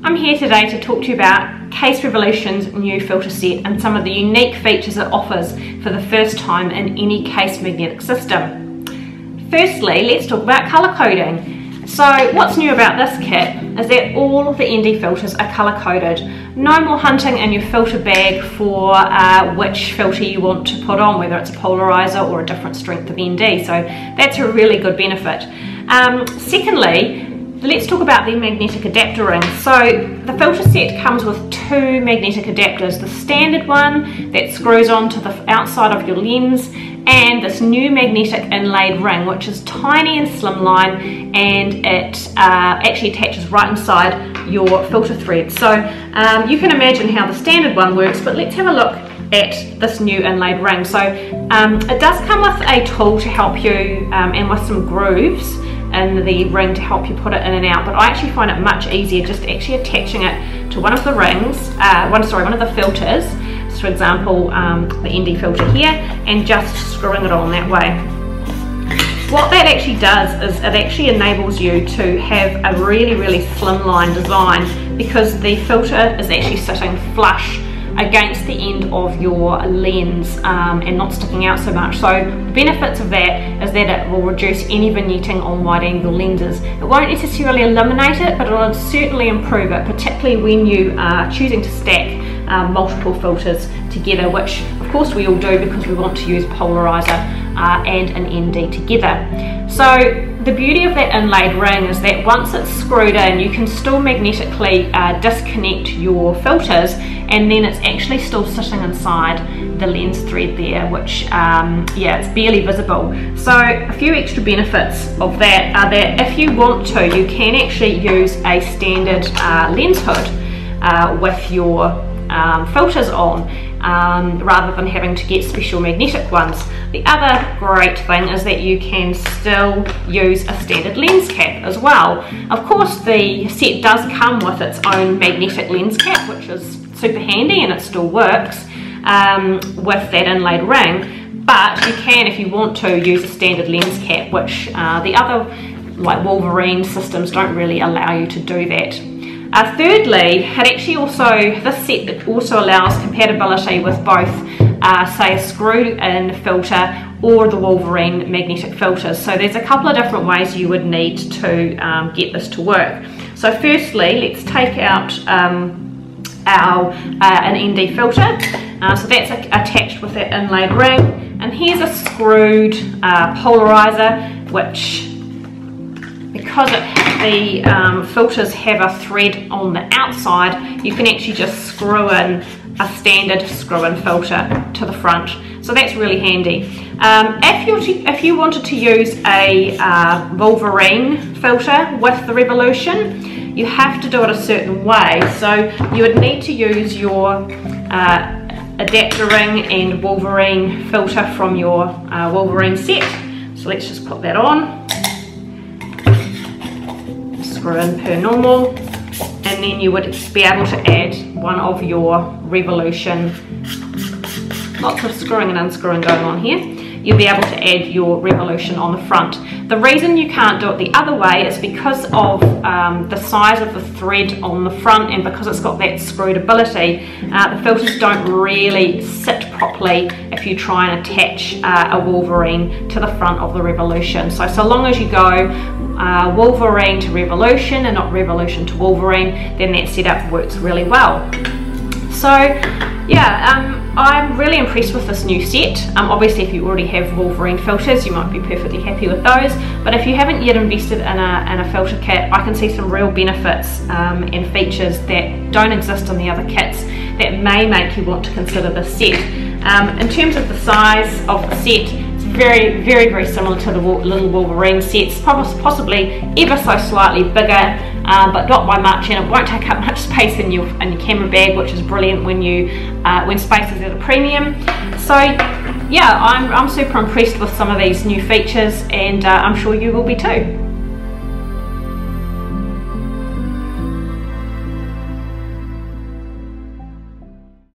I'm here today to talk to you about Kase Revolution's new filter set and some of the unique features it offers for the first time in any Kase magnetic system. Firstly, let's talk about colour coding. So what's new about this kit is that all of the ND filters are colour coded. No more hunting in your filter bag for which filter you want to put on, whether it's a polarizer or a different strength of ND. So that's a really good benefit. Secondly, let's talk about the magnetic adapter ring. So the filter set comes with two magnetic adapters, the standard one that screws onto the outside of your lens, and this new magnetic inlaid ring, which is tiny and slimline, and it actually attaches right inside your filter thread. So you can imagine how the standard one works, but let's have a look at this new inlaid ring. So it does come with a tool to help you and with some grooves in the ring to help you put it in and out, but I actually find it much easier just actually attaching it to one of the rings, one of the filters, so for example the ND filter here, and just screwing it on that way. What that actually does is it actually enables you to have a really slimline design, because the filter is actually sitting flush against the end of your lens and not sticking out so much. So the benefits of that is that it will reduce any vignetting on wide angle lenses. It won't necessarily eliminate it, but it will certainly improve it, particularly when you are choosing to stack multiple filters together, which of course we all do because we want to use polarizer and an ND together. So the beauty of that inlaid ring is that once it's screwed in, you can still magnetically disconnect your filters, and then it's actually still sitting inside the lens thread there, which yeah, it's barely visible. So a few extra benefits of that are that if you want to, you can actually use a standard lens hood with your filters on, rather than having to get special magnetic ones. The other great thing is that you can still use a standard lens cap as well. Of course, the set does come with its own magnetic lens cap, which is super handy, and it still works with that inlaid ring, but you can, if you want to, use a standard lens cap, which the other like Wolverine systems don't really allow you to do that. Thirdly, this set also allows compatibility with both, say, a screw-in filter or the Wolverine magnetic filters. So there's a couple of different ways you would need to get this to work. So firstly, let's take out an ND filter. So that's attached with that inlaid ring, and here's a screwed polarizer, which, because the filters have a thread on the outside, you can actually just screw in a standard screw-in filter to the front. So that's really handy. If you wanted to use a Wolverine filter with the Revolution, you have to do it a certain way. So you would need to use your adapter ring and Wolverine filter from your Wolverine set. So let's just put that on. Screw in per normal, and then you would be able to add one of your Revolution, lots of screwing and unscrewing going on here, you'll be able to add your Revolution on the front. The reason you can't do it the other way is because of the size of the thread on the front, and because it's got that screwed ability, the filters don't really sit properly if you try and attach a Wolverine to the front of the Revolution. So long as you go Wolverine to Revolution and not Revolution to Wolverine, then that setup works really well. So yeah, I'm really impressed with this new set. Obviously if you already have Wolverine filters, you might be perfectly happy with those, but if you haven't yet invested in a filter kit, I can see some real benefits and features that don't exist in the other kits that may make you want to consider this set. In terms of the size of the set, very similar to the little Wolverine sets, possibly ever so slightly bigger, but not by much, and it won't take up much space in your camera bag, which is brilliant when space is at a premium. So yeah, I'm super impressed with some of these new features, and I'm sure you will be too.